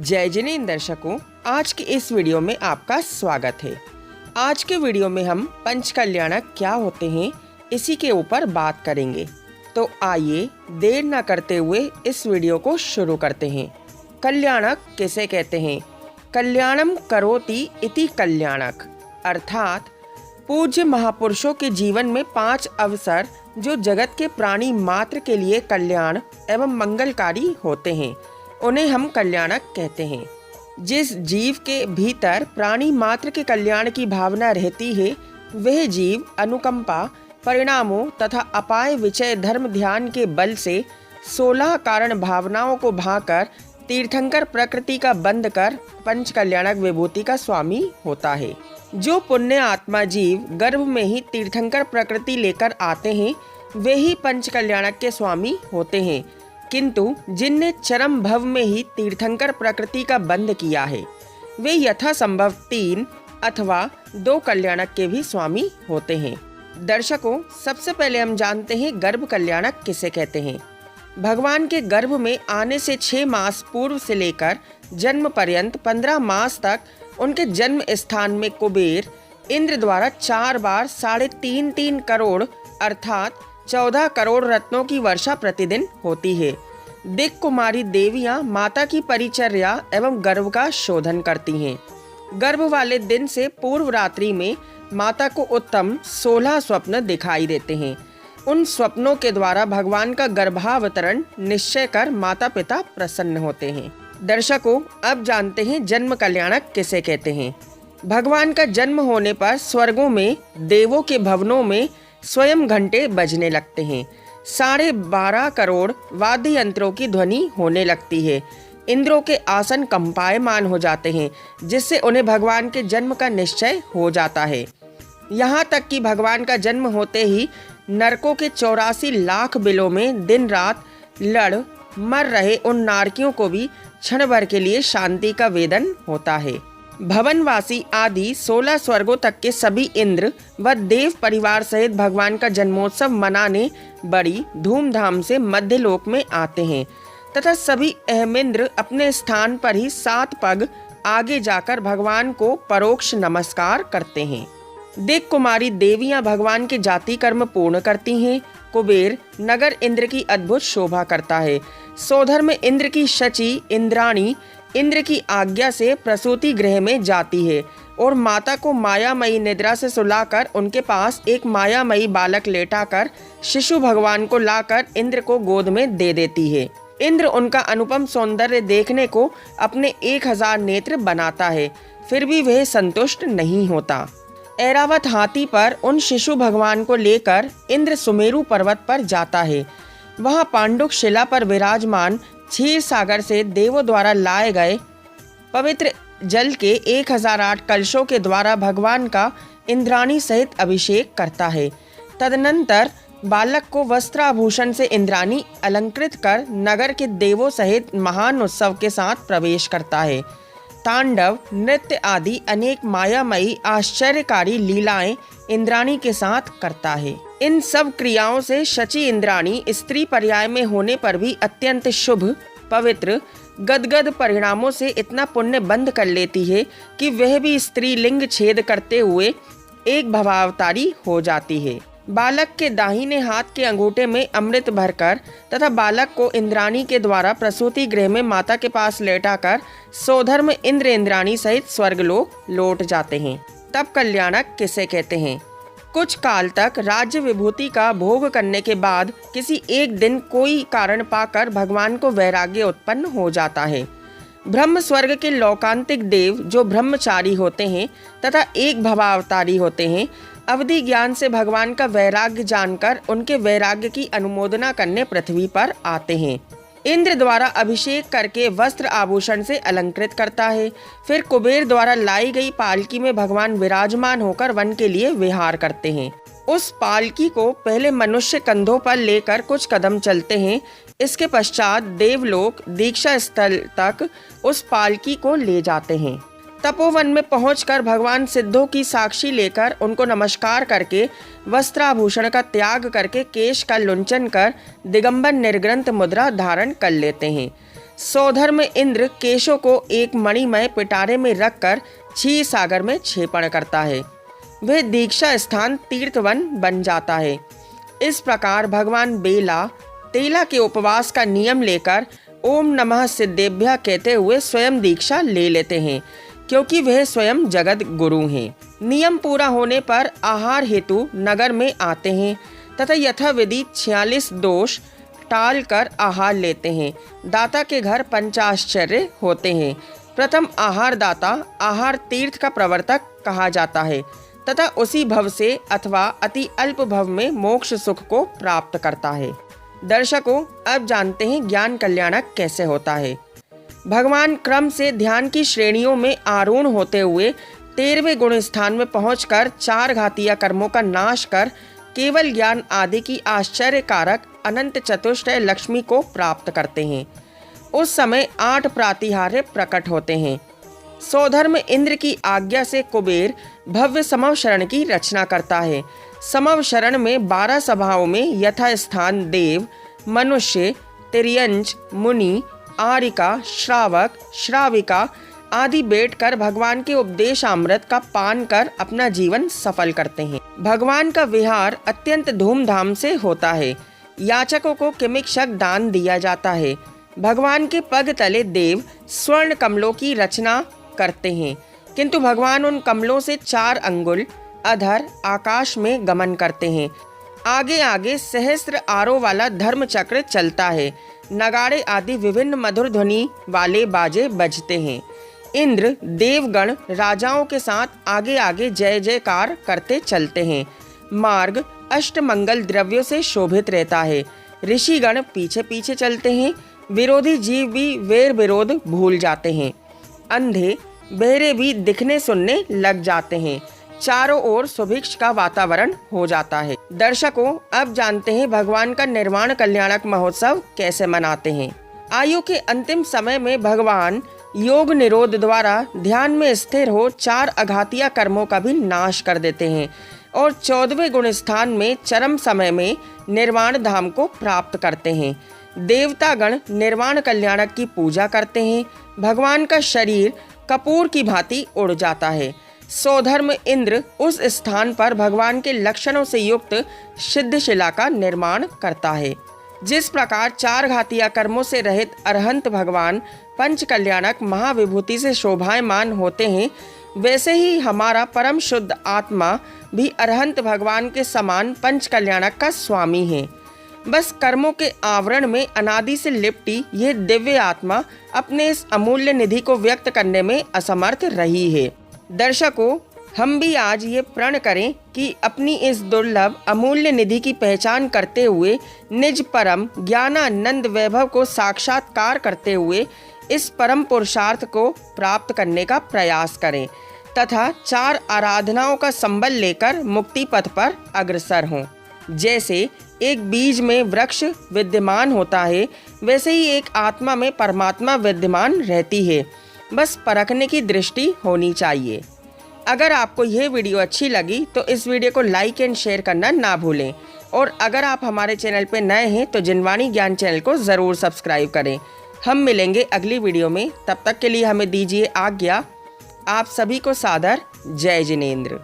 जय जिनेंद्र दर्शकों, आज के इस वीडियो में आपका स्वागत है। आज के वीडियो में हम पंच कल्याणक क्या होते हैं इसी के ऊपर बात करेंगे। तो आइए देर न करते हुए इस वीडियो को शुरू करते हैं। कल्याणक किसे कहते हैं? कल्याणम करोति इति कल्याणक, अर्थात पूज्य महापुरुषों के जीवन में 5 अवसर जो जगत के प्राणी मात्र के लिए कल्याण एवं मंगलकारी होते हैं, उन्हें हम कल्याणक कहते हैं। जिस जीव के भीतर प्राणी मात्र के कल्याण की भावना रहती है, वह जीव अनुकंपा, परिणामों तथा अपाय विचय धर्म ध्यान के बल से 16 कारण भावनाओं को भाकर तीर्थंकर प्रकृति का बंद कर पंच कल्याणक विभूति का स्वामी होता है। जो पुण्य आत्मा जीव गर्भ में ही तीर्थंकर प्रकृति लेकर आते हैं, वे ही पंच कल्याणक के स्वामी होते हैं। किंतु जिनने चरम भव में ही तीर्थंकर प्रकृति का बंद किया है, वे यथासंभव 3 अथवा 2 कल्याणक के भी स्वामी होते हैं। दर्शकों, सबसे पहले हम जानते हैं गर्भ कल्याणक किसे कहते हैं। भगवान के गर्भ में आने से 6 मास पूर्व से लेकर जन्म पर्यंत 15 मास तक उनके जन्म स्थान में कुबेर इंद्र द्वारा 4 बार 3.5 करोड़ अर्थात 14 करोड़ रत्नों की वर्षा प्रतिदिन होती है। दिक् कुमारी देवियां माता की परिचर्या एवं गर्भ का शोधन करती हैं। गर्भ वाले दिन से पूर्व रात्रि में माता को उत्तम 16 स्वप्न दिखाई देते हैं। उन स्वप्नों के द्वारा भगवान का गर्भावतरण निश्चय कर माता पिता प्रसन्न होते हैं। दर्शकों, अब जानते हैं जन्म कल्याणक किसे कहते हैं। भगवान का जन्म होने पर स्वर्गों में देवों के भवनों में स्वयं घंटे बजने लगते हैं। 12.5 करोड़ वाद्य यंत्रों की ध्वनि होने लगती है। इंद्रों के आसन कंपायमान हो जाते हैं, जिससे उन्हें भगवान के जन्म का निश्चय हो जाता है। यहाँ तक कि भगवान का जन्म होते ही नरकों के 84 लाख बिलों में दिन रात लड़ मर रहे उन नारकियों को भी क्षण भर के लिए शांति का वेदन होता है। भवनवासी आदि 16 स्वर्गों तक के सभी इंद्र व देव परिवार सहित भगवान का जन्मोत्सव मनाने बड़ी धूमधाम से मध्यलोक में आते हैं तथा सभी अहमिंद्र अपने स्थान पर ही 7 पग आगे जाकर भगवान को परोक्ष नमस्कार करते हैं। दिक् कुमारी देवियां भगवान के जाति कर्म पूर्ण करती हैं। कुबेर नगर इंद्र की अद्भुत शोभा करता है। सोधर्म इंद्र की शची इंद्राणी इंद्र की आज्ञा से प्रसूति गृह में जाती है और माता को मायामयी निद्रा से सुलाकर उनके पास एक मायामयी बालक लेटाकर शिशु भगवान को लाकर इंद्र को गोद में दे देती है। इंद्र उनका अनुपम सौंदर्य देखने को अपने 1000 नेत्र बनाता है, फिर भी वह संतुष्ट नहीं होता। ऐरावत हाथी पर उन शिशु भगवान को लेकर इंद्र सुमेरु पर्वत पर जाता है। वहां पांडुक शिला पर विराजमान क्षीर सागर से देवों द्वारा लाए गए पवित्र जल के 1008 कलशों के द्वारा भगवान का इंद्राणी सहित अभिषेक करता है। तदनंतर बालक को वस्त्राभूषण से इंद्राणी अलंकृत कर नगर के देवों सहित महान उत्सव के साथ प्रवेश करता है। तांडव नृत्य आदि अनेक मायामयी आश्चर्यकारी लीलाएं इंद्राणी के साथ करता है। इन सब क्रियाओं से शची इंद्राणी स्त्री पर्याय में होने पर भी अत्यंत शुभ पवित्र गदगद परिणामों से इतना पुण्य बंद कर लेती है कि वह भी स्त्री लिंग छेद करते हुए एक भवावतारी हो जाती है। बालक के दाहिने हाथ के अंगूठे में अमृत भरकर तथा बालक को इंद्राणी के द्वारा प्रसूति गृह में माता के पास लेटाकर सोधर्म इंद्र इंद्राणी सहित स्वर्गलोक लौट जाते हैं। तब कल्याणक किसे कहते हैं? कुछ काल तक राज्य विभूति का भोग करने के बाद किसी एक दिन कोई कारण पाकर भगवान को वैराग्य उत्पन्न हो जाता है। ब्रह्म स्वर्ग के लौकांतिक देव जो ब्रह्मचारी होते हैं तथा एक भवावतारी होते हैं, अवधि ज्ञान से भगवान का वैराग्य जानकर उनके वैराग्य की अनुमोदना करने पृथ्वी पर आते हैं। इंद्र द्वारा अभिषेक करके वस्त्र आभूषण से अलंकृत करता है। फिर कुबेर द्वारा लाई गई पालकी में भगवान विराजमान होकर वन के लिए विहार करते हैं। उस पालकी को पहले मनुष्य कंधों पर लेकर कुछ कदम चलते हैं। इसके पश्चात देवलोक दीक्षा स्थल तक उस पालकी को ले जाते हैं। तपोवन में पहुंचकर भगवान सिद्धों की साक्षी लेकर उनको नमस्कार करके वस्त्राभूषण का त्याग करके केश का लुंचन कर दिगंबर निर्ग्रंथ मुद्रा धारण कर लेते हैं। सौधर्म इंद्र केशों को एक मणिमय पिटारे में रखकर क्षीर सागर में क्षेपण करता है। वह दीक्षा स्थान तीर्थवन बन जाता है। इस प्रकार भगवान बेला तेला के उपवास का नियम लेकर ओम नमः सिद्धेभ्यः कहते हुए स्वयं दीक्षा ले लेते हैं, क्योंकि वह स्वयं जगत गुरु हैं। नियम पूरा होने पर आहार हेतु नगर में आते हैं तथा यथाविधि 46 दोष टाल कर आहार लेते हैं। दाता के घर पंचाश्चर्य होते हैं। प्रथम आहार दाता आहार तीर्थ का प्रवर्तक कहा जाता है तथा उसी भव से अथवा अति अल्प भव में मोक्ष सुख को प्राप्त करता है। दर्शकों, अब जानते हैं ज्ञान कल्याणक कैसे होता है। भगवान क्रम से ध्यान की श्रेणियों में आरूढ़ होते हुए 13वें गुण स्थान में पहुंचकर 4 घातीय कर्मों का नाश कर केवल ज्ञान आदि की आश्चर्यकारक अनंत चतुष्टय लक्ष्मी को प्राप्त करते हैं। उस समय 8 प्रातिहार्य प्रकट होते हैं। सौधर्म इंद्र की आज्ञा से कुबेर भव्य समव शरण की रचना करता है। समव शरण में 12 सभाओं में यथास्थान देव, मनुष्य, तिर्यंच, मुनि, आरिका, श्रावक, श्राविका आदि बैठकर भगवान के उपदेशामृत का पान कर अपना जीवन सफल करते हैं। भगवान का विहार अत्यंत धूमधाम से होता है। याचकों को किमिक्षक दान दिया जाता है। भगवान के पग तले देव स्वर्ण कमलों की रचना करते हैं, किंतु भगवान उन कमलों से 4 अंगुल अधर आकाश में गमन करते हैं। आगे आगे सहस्त्र आरों वाला धर्म चक्र चलता है। नगाड़े आदि विभिन्न मधुर ध्वनि वाले बाजे बजते हैं। इंद्र देवगण राजाओं के साथ आगे आगे जय जयकार करते चलते हैं। मार्ग अष्टमंगल द्रव्यों से शोभित रहता है। ऋषिगण पीछे पीछे चलते हैं। विरोधी जीव भी वैर विरोध भूल जाते हैं। अंधे बहरे भी दिखने सुनने लग जाते हैं। चारों ओर सुभिक्ष का वातावरण हो जाता है। दर्शकों, अब जानते हैं भगवान का निर्वाण कल्याणक महोत्सव कैसे मनाते हैं। आयु के अंतिम समय में भगवान योग निरोध द्वारा ध्यान में स्थिर हो 4 अघातीय कर्मों का भी नाश कर देते हैं और 14वें गुण स्थान में चरम समय में निर्वाण धाम को प्राप्त करते हैं। देवतागण निर्वाण कल्याणक की पूजा करते हैं। भगवान का शरीर कपूर की भांति उड़ जाता है। सौधर्म इंद्र उस स्थान पर भगवान के लक्षणों से युक्त सिद्धशिला का निर्माण करता है। जिस प्रकार 4 घातीय कर्मों से रहित अरहंत भगवान पंच कल्याणक महाविभूति से शोभायमान होते हैं, वैसे ही हमारा परम शुद्ध आत्मा भी अरहंत भगवान के समान पंच कल्याणक का स्वामी है। बस कर्मों के आवरण में अनादि से लिपटी यह दिव्य आत्मा अपने इस अमूल्य निधि को व्यक्त करने में असमर्थ रही है। दर्शकों, हम भी आज ये प्रण करें कि अपनी इस दुर्लभ अमूल्य निधि की पहचान करते हुए निज परम ज्ञानानंद वैभव को साक्षात्कार करते हुए इस परम पुरुषार्थ को प्राप्त करने का प्रयास करें तथा 4 आराधनाओं का संबल लेकर मुक्ति पथ पर अग्रसर हों। जैसे एक बीज में वृक्ष विद्यमान होता है, वैसे ही एक आत्मा में परमात्मा विद्यमान रहती है। बस परखने की दृष्टि होनी चाहिए। अगर आपको यह वीडियो अच्छी लगी तो इस वीडियो को लाइक एंड शेयर करना ना भूलें और अगर आप हमारे चैनल पर नए हैं तो जिनवाणी ज्ञान चैनल को ज़रूर सब्सक्राइब करें। हम मिलेंगे अगली वीडियो में, तब तक के लिए हमें दीजिए आज्ञा। आप सभी को सादर जय जिनेंद्र।